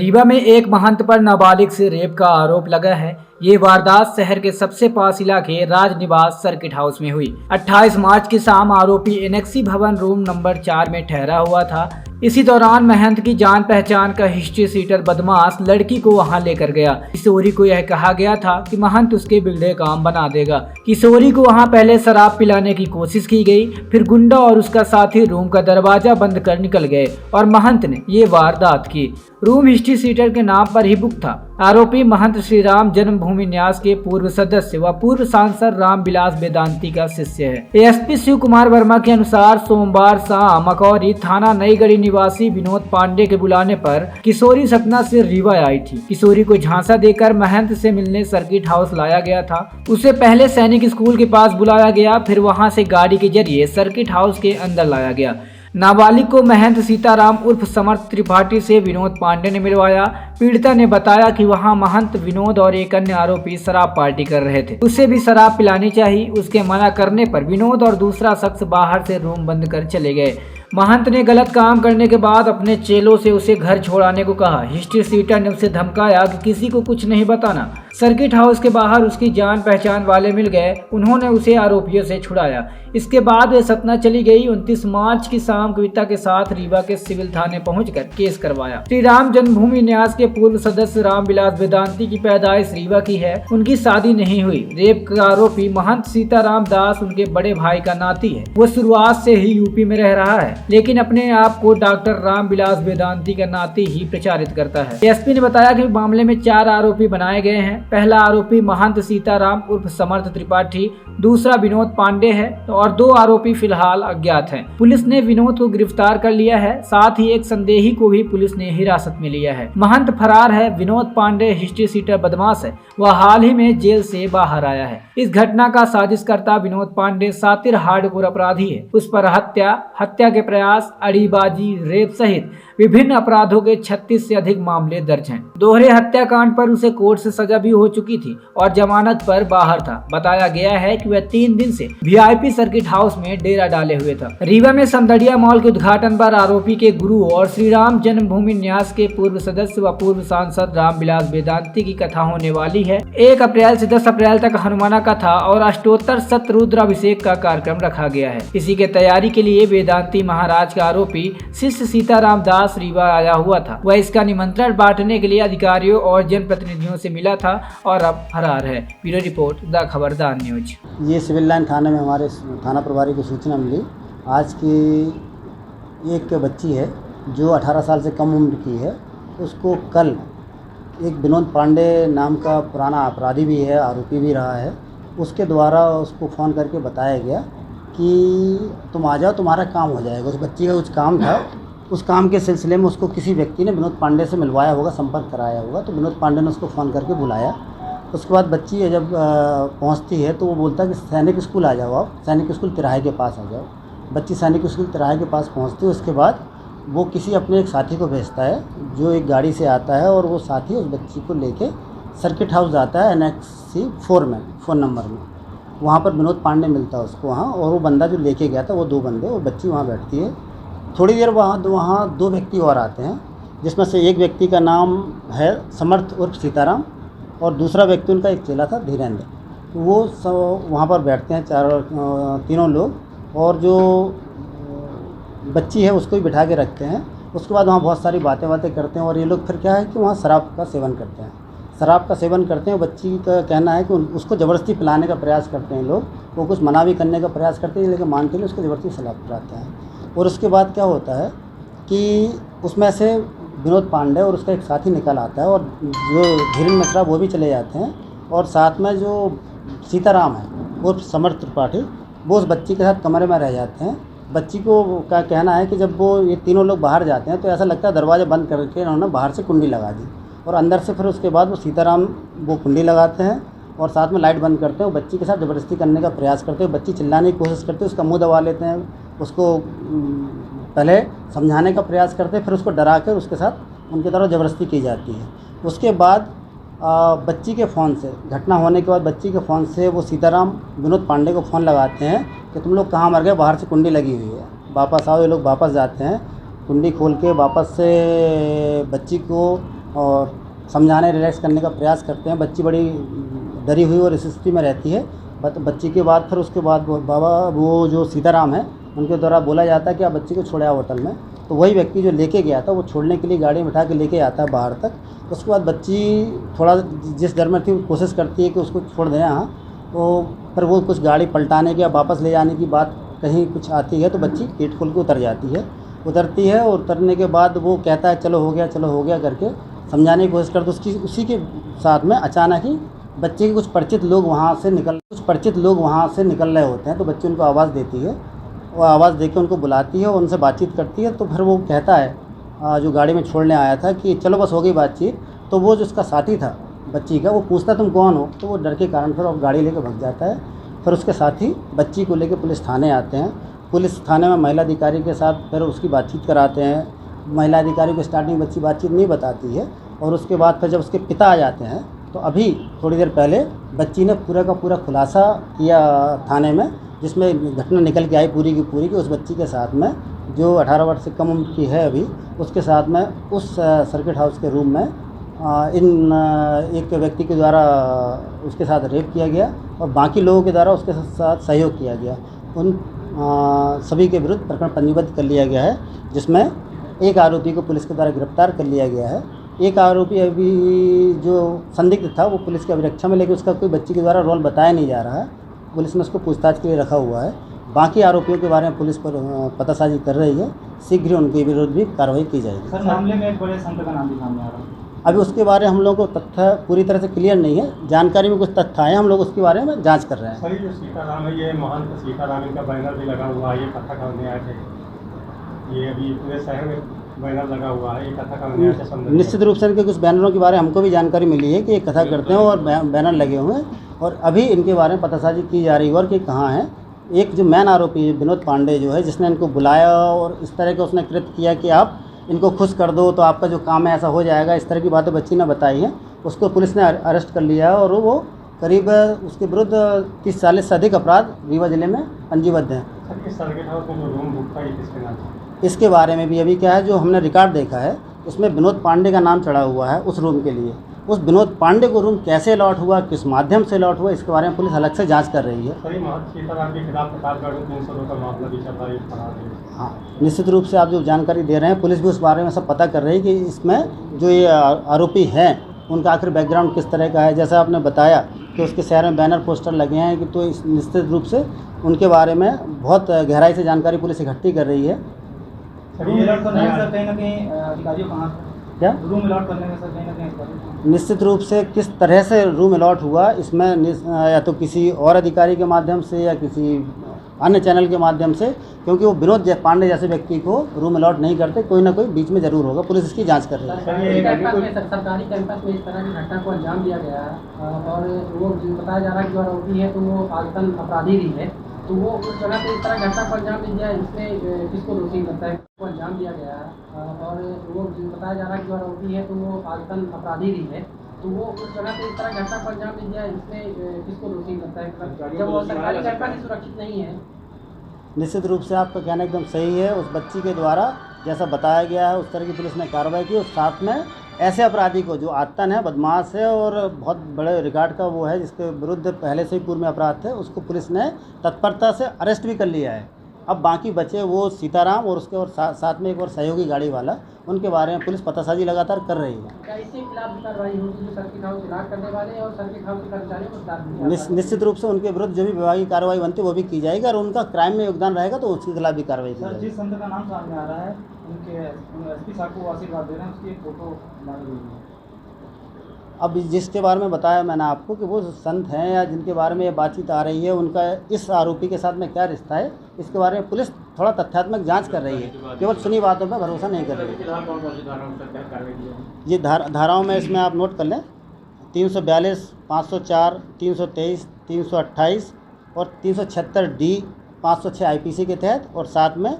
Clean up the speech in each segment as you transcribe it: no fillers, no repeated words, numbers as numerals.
रीवा में एक महंत पर नाबालिग से रेप का आरोप लगा है। ये वारदात शहर के सबसे पास इलाके राज निवास सर्किट हाउस में हुई। 28 मार्च की शाम आरोपी एनेक्सी भवन रूम नंबर 4 में ठहरा हुआ था। इसी दौरान महंत की जान पहचान का हिस्ट्री सीटर बदमाश लड़की को वहां लेकर गया। किशोरी को यह कहा गया था कि महंत उसके बिगड़े काम बना देगा। किशोरी को वहां पहले शराब पिलाने की कोशिश की गई, फिर गुंडा और उसका साथी रूम का दरवाजा बंद कर निकल गए और महंत ने ये वारदात की। रूम हिस्ट्री सीटर के नाम पर ही बुक था। आरोपी महंत श्री राम जन्मभूमि न्यास के पूर्व सदस्य व पूर्व सांसद रामविलास वेदांती का शिष्य है। एएसपी शिव कुमार वर्मा के अनुसार सोमवार शाम मकौरी थाना नईगढ़ी निवासी विनोद पांडे के बुलाने पर किशोरी सतना से रीवा आई थी। किशोरी को झांसा देकर महंत से मिलने सर्किट हाउस लाया गया था। उसे पहले सैनिक स्कूल के पास बुलाया गया, फिर वहां से गाड़ी के जरिए सर्किट हाउस के अंदर लाया गया। नाबालिग को महंत सीताराम उर्फ समर्थ त्रिपाठी से विनोद पांडे ने मिलवाया। पीड़िता ने बताया कि वहां महंत विनोद और एक अन्य आरोपी शराब पार्टी कर रहे थे। उसे भी शराब पिलानी चाहिए। उसके मना करने पर विनोद और दूसरा शख्स बाहर से रूम बंद कर चले गए। महंत ने गलत काम करने के बाद अपने चेलों से उसे घर छोड़ाने को कहा। हिस्ट्री सीटर ने उसे धमकाया कि किसी को कुछ नहीं बताना। सर्किट हाउस के बाहर उसकी जान पहचान वाले मिल गए। उन्होंने उसे आरोपियों से छुड़ाया। इसके बाद वे सतना चली गई। 29 मार्च की शाम कविता के साथ रीवा के सिविल थाने पहुंचकर केस करवाया। श्री राम जन्मभूमि न्यास के पूर्व सदस्य रामविलास वेदांती की पैदाइश रीवा की है। उनकी शादी नहीं हुई। रेप का आरोपी महंत सीताराम दास उनके बड़े भाई का नाती है। वो शुरुआत से ही यूपी में रह रहा है, लेकिन अपने आप को डॉक्टर रामविलास वेदांती का नाती ही प्रचारित करता है। एसपी ने बताया कि मामले में 4 आरोपी बनाए गए हैं। पहला आरोपी महंत सीताराम उर्फ समर्थ त्रिपाठी, दूसरा विनोद पांडे है और 2 आरोपी फिलहाल अज्ञात हैं। पुलिस ने विनोद को गिरफ्तार कर लिया है। साथ ही एक संदेही को भी पुलिस ने हिरासत में लिया है। महंत फरार है। विनोद पांडे हिस्ट्री सीटर बदमाश है। वह हाल ही में जेल से बाहर आया है। इस घटना का साजिशकर्ता विनोद पांडे शातिर हार्डकोर अपराधी है। उस पर हत्या के प्रयास, अड़ीबाजी, रेप सहित विभिन्न अपराधों के 36 से अधिक मामले दर्ज हैं। दोहरे हत्याकांड पर उसे कोर्ट से सजा भी हो चुकी थी और जमानत पर बाहर था। बताया गया है कि वह 3 दिन से वीआईपी सर्किट हाउस में डेरा डाले हुए था। रीवा में समदड़िया मॉल के उद्घाटन पर आरोपी के गुरु और श्री राम जन्मभूमि न्यास के पूर्व सदस्य व पूर्व सांसद रामविलास वेदांती की कथा होने वाली है। 1 अप्रैल से 10 अप्रैल तक हनुमाना कथा और अष्टोत्तर सतरुद्राभिषेक का कार्यक्रम रखा गया है। इसी के तैयारी के लिए वेदांती महाराज का आरोपी शिष्य सीताराम दास रीवा आया हुआ था। वह इसका निमंत्रण बांटने के लिए अधिकारियों और जनप्रतिनिधियों से मिला था और अब फरार है। ब्यूरो रिपोर्ट, द खबरदार न्यूज। ये सिविल लाइन थाने में हमारे थाना प्रभारी को सूचना मिली। आज की एक बच्ची है जो 18 साल से कम उम्र की है। उसको कल एक विनोद पांडे नाम का पुराना अपराधी भी है, आरोपी भी रहा है, उसके द्वारा उसको फ़ोन करके बताया गया कि तुम आ जाओ, तुम्हारा काम हो जाएगा। उस बच्ची का कुछ काम था। उस काम के सिलसिले में उसको किसी व्यक्ति ने विनोद पांडे से मिलवाया होगा, संपर्क कराया होगा। तो विनोद पांडे ने उसको फ़ोन करके बुलाया। उसके बाद बच्ची जब पहुंचती है तो वो बोलता है कि सैनिक स्कूल आ जाओ, आप सैनिक स्कूल तिराहे के पास आ जाओ। बच्ची सैनिक स्कूल तिराहे के पास पहुंचती है। उसके बाद वो किसी अपने एक साथी को भेजता है जो एक गाड़ी से आता है और वो साथी उस बच्ची को लेके सर्किट हाउस जाता है, एनेक्सी 4 में, फ़ोन नंबर में। वहाँ पर विनोद पांडे मिलता है उसको वहाँ, और वो बंदा जो लेके गया था वो 2 बंदे, वो बच्ची वहाँ बैठती है। थोड़ी देर वहाँ 2 व्यक्ति और आते हैं, जिसमें से एक व्यक्ति का नाम है समर्थ उर्फ सीताराम और दूसरा व्यक्ति उनका एक चेला था धीरेन्द्र। वो वहाँ पर बैठते हैं तीनों लोग, और जो बच्ची है उसको भी बिठा के रखते हैं। उसके बाद वहाँ बहुत सारी बातें करते हैं और ये लोग फिर क्या है कि वहाँ शराब का सेवन करते हैं। शराब का सेवन करते हैं। बच्ची का कहना है कि उसको ज़बरदस्ती पिलाने का प्रयास करते हैं लोग। वो कुछ मना भी करने का प्रयास करते हैं, लेकिन मानते नहीं, उसको ज़बरदस्ती शराब पिलाते हैं। और उसके बाद क्या होता है कि उसमें से विनोद पांडे और उसका एक साथी निकल आता है और जो धीरेन्द्र मिश्रा वो भी चले जाते हैं। और साथ में जो सीताराम है वो समर्थ त्रिपाठी, वो उस बच्ची के साथ कमरे में रह जाते हैं। बच्ची को का कहना है कि जब वो ये तीनों लोग बाहर जाते हैं तो ऐसा लगता है दरवाज़ा बंद करके उन्होंने बाहर से कुंडी लगा दी, और अंदर से फिर उसके बाद वो सीताराम वो कुंडी लगाते हैं और साथ में लाइट बंद करते हैं। वो बच्ची के साथ ज़बरदस्ती करने का प्रयास करते हैं। बच्ची चिल्लाने की कोशिश करते हैं, उसका मुंह दबा लेते हैं, उसको पहले समझाने का प्रयास करते हैं, फिर उसको डरा कर उसके साथ उनकी तरफ ज़बरदस्ती की जाती है। उसके बाद बच्ची के फ़ोन से, घटना होने के बाद बच्ची के फ़ोन से वो सीताराम विनोद पांडे को फ़ोन लगाते हैं कि तुम लोग कहाँ मर गए, बाहर से कुंडी लगी हुई है, वापस आओ। ये लोग वापस जाते हैं, कुंडी खोल के वापस से बच्ची को और समझाने रिलैक्स करने का प्रयास करते हैं। बच्ची बड़ी डरी हुई और इस स्थिति में रहती है। बच्ची के बाद फिर उसके बाद बाबा वो जो सीताराम है उनके द्वारा बोला जाता है कि आप बच्ची को छोड़े आओ होटल में। तो वही व्यक्ति जो लेके गया था वो छोड़ने के लिए गाड़ी में बिठा के लेके आता है बाहर तक। उसके बाद बच्ची थोड़ा जिस डर में थी कोशिश करती है कि उसको छोड़ दें यहाँ, तो फिर वो कुछ गाड़ी पलटाने की या वापस ले जाने की बात कहीं कुछ आती है तो बच्ची गेट खोल के उतर जाती है। उतरती है और उतरने के बाद वो कहता है चलो हो गया करके समझाने की कोशिश करते। उसी के साथ में अचानक ही बच्चे के कुछ परिचित लोग वहाँ से निकल रहे होते हैं। तो बच्ची उनको आवाज़ देती है, वो आवाज़ देके उनको बुलाती है और उनसे बातचीत करती है। तो फिर वो कहता है जो गाड़ी में छोड़ने आया था कि चलो बस हो गई बातचीत। तो वो जो उसका साथी था बच्ची का, वो पूछता तुम कौन हो, तो वो डर के कारण फिर वो गाड़ी लेकर भाग जाता है। फिर उसके साथी बच्ची को लेकर पुलिस थाने आते हैं। पुलिस थाने में महिला अधिकारी के साथ फिर उसकी बातचीत कराते हैं। महिला अधिकारी को स्टार्टिंग बच्ची बातचीत नहीं बताती है और उसके बाद फिर जब उसके पिता आ जाते हैं तो अभी थोड़ी देर पहले बच्ची ने पूरा का पूरा खुलासा किया थाने में, जिसमें घटना निकल के आई पूरी की पूरी कि उस बच्ची के साथ में जो 18 वर्ष से कम उम्र की है अभी, उसके साथ में उस सर्किट हाउस के रूम में एक व्यक्ति के द्वारा उसके साथ रेप किया गया और बाकी लोगों के द्वारा उसके साथ सहयोग किया गया। उन सभी के विरुद्ध प्रकरण पंजीबद्ध कर लिया गया है, जिसमें एक आरोपी को पुलिस के द्वारा गिरफ्तार कर लिया गया है। एक आरोपी अभी जो संदिग्ध था वो पुलिस की अभिरक्षा में, लेकिन उसका कोई बच्ची के द्वारा रोल बताया नहीं जा रहा है। पुलिस ने उसको पूछताछ के लिए रखा हुआ है। बाकी आरोपियों के बारे में पुलिस पर पतासाजी कर रही है। शीघ्र ही उनके विरुद्ध भी कार्रवाई की जाएगी। सर, मामले में एक बड़े संत का नाम भी सामने आ रहा है। अभी उसके बारे में हम लोग को तथ्य पूरी तरह से क्लियर नहीं है। जानकारी में कुछ तथ्य आए हैं, हम लोग उसके बारे में जांच कर रहे हैं। सर, जो सीताराम है, ये महंत सीताराम, इनका बैनर भी लगा हुआ है। ये कथा करने आए थे, ये अभी पूरे शहर में बैनर लगा हुआ है। ये कथा करने आए थे। निश्चित रूप से इनके कुछ बैनरों के बारे में हमको भी जानकारी मिली है कि ये कथा करते हैं और बैनर लगे हुए हैं और अभी इनके बारे में पतासाजी की जा रही है और कि कहाँ है। एक जो मेन आरोपी विनोद पांडे जो है, जिसने इनको बुलाया और इस तरह का उसने कृत्य किया कि आप इनको खुश कर दो तो आपका जो काम है ऐसा हो जाएगा, इस तरह की बातें बच्ची ने बताई हैं। उसको पुलिस ने अरेस्ट कर लिया है और वो करीब उसके विरुद्ध 30-40 से अधिक अपराध रीवा जिले में पंजीबद्ध हैं। सर, इस सर्किट हाउस में जो रूम बुक था, ये किसके नाम था? इसके बारे में भी अभी क्या है, जो हमने रिकॉर्ड देखा है उसमें विनोद पांडे का नाम चढ़ा हुआ है उस रूम के लिए। उस विनोद पांडे को रूम कैसे अलॉट हुआ, किस माध्यम से अलॉट हुआ, इसके बारे में पुलिस अलग से जांच कर रही है। सर, ये महंत सीताराम के खिलाफ प्रतापगढ़ में 300 का मामला भी चल रहा है। हाँ, निश्चित रूप से आप जो जानकारी दे रहे हैं, पुलिस भी उस बारे में सब पता कर रही है कि इसमें जो ये आरोपी हैं उनका आखिर बैकग्राउंड किस तरह का है। जैसा आपने बताया कि उसके शहर में बैनर पोस्टर लगे हैं कि, तो निश्चित रूप से उनके बारे में बहुत गहराई से जानकारी पुलिस इकट्ठी कर रही है। रूम अलॉट करने में सर कहीं ना कहीं अधिकारियों कहाँ क्या रूम अलॉट करने में सर कहीं ना कहीं निश्चित रूप से किस तरह से रूम अलॉट हुआ इसमें या तो किसी और अधिकारी के माध्यम से या किसी अन्य चैनल के माध्यम से, क्योंकि वो विनोद पांडे जैसे व्यक्ति को रूम अलॉट नहीं करते, कोई ना कोई बीच में जरूर होगा। पुलिस इसकी जांच कर रही है। सरकारी कैंपस में इस तरह की घटना को अंजाम दिया गया है और वो बताया जा रहा है कि जो आरोपी है तो वो आजकल अपराधी भी है, तो वो उस जगह पे इस तरह घटना को अंजाम दिया है, इसमें किसको दोषी करता है को अंजाम दिया गया है और वो बताया जा रहा है कि जो आरोपी है तो वो आजकल अपराधी भी है, तो वो उस जगह पे इस तरह घटना को अंजाम दिया है, इसमें किसको दोषी करता है जब वो सरकारी कैंपस सुरक्षित नहीं है। निश्चित रूप से आपका कहना एकदम सही है। उस बच्ची के द्वारा जैसा बताया गया है उस तरह की पुलिस ने कार्रवाई की और साथ में ऐसे अपराधी को जो आतन है, बदमाश है और बहुत बड़े रिकॉर्ड का वो है, जिसके विरुद्ध पहले से ही पूर्व में अपराध थे, उसको पुलिस ने तत्परता से अरेस्ट भी कर लिया है। अब बाकी बचे वो सीताराम और उसके और साथ में एक और सहयोगी गाड़ी वाला, उनके बारे में पुलिस पतासाजी लगातार कर रही है। क्या इसके खिलाफ भी कार्रवाई होगी जो सर्किट हाउस इलाज करने वाले और सर्किट हाउस के कर्मचारियों को खिलाफ? निश्चित रूप से उनके विरुद्ध जो भी विभागीय कार्रवाई बनती है वो भी की जाएगी और उनका क्राइम में योगदान रहेगा तो उसके खिलाफ भी कार्रवाई की जाएगी। जिस संत का नाम सामने आ रहा है, उनके एसपी साहब को आशीर्वाद दे रहे हैं, उसकी एक फोटो डाली हुई है। अब जिसके बारे में बताया मैंने आपको कि वो संत हैं या जिनके बारे में ये बातचीत आ रही है, उनका इस आरोपी के साथ में क्या रिश्ता है, इसके बारे में पुलिस थोड़ा तथ्यात्मक जांच कर रही है, केवल सुनी बातों पर भरोसा नहीं कर रही है। ये धाराओं में इसमें आप नोट कर लें 342, 504, 323, 328 और 376D 506 IPC के तहत और साथ में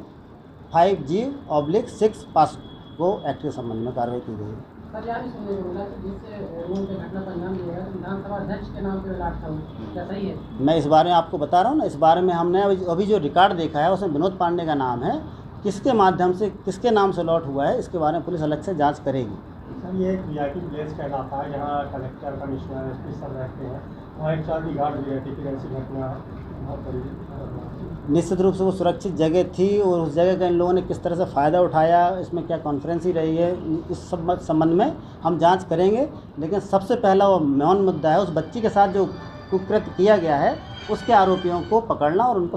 5G/6 पास्को एक्ट के संबंध में कार्रवाई की गई है। सर, यार सुनने को मिला कि जिससे रूम पे घटना को अंजाम दिया गया तो विधानसभा अध्यक्ष के नाम पे इलाज था, क्या सही है? मैं इस बारे में आपको बता रहा हूँ ना, इस बारे में हमने अभी जो रिकॉर्ड देखा है उसमें विनोद पांडे का नाम है। किसके माध्यम से किसके नाम से लॉट हुआ है इसके बारे में पुलिस अलग से जांच करेगी। सर ये एक वीआईपी प्लेस का इलाका है जहाँ कलेक्टर कमिश्नर एसपी सब रहते हैं, वहाँ एक साथ ही गार्ड भी रहती, फिर ऐसी घटना बहुत बड़ी। निश्चित रूप से वो सुरक्षित जगह थी और उस जगह का इन लोगों ने किस तरह से फ़ायदा उठाया, इसमें क्या कॉन्फ्रेंस ही रही है, इस संबंध में हम जांच करेंगे। लेकिन सबसे पहला वो मौन मुद्दा है, उस बच्ची के साथ जो कुकृत्य किया गया है उसके आरोपियों को पकड़ना और उनको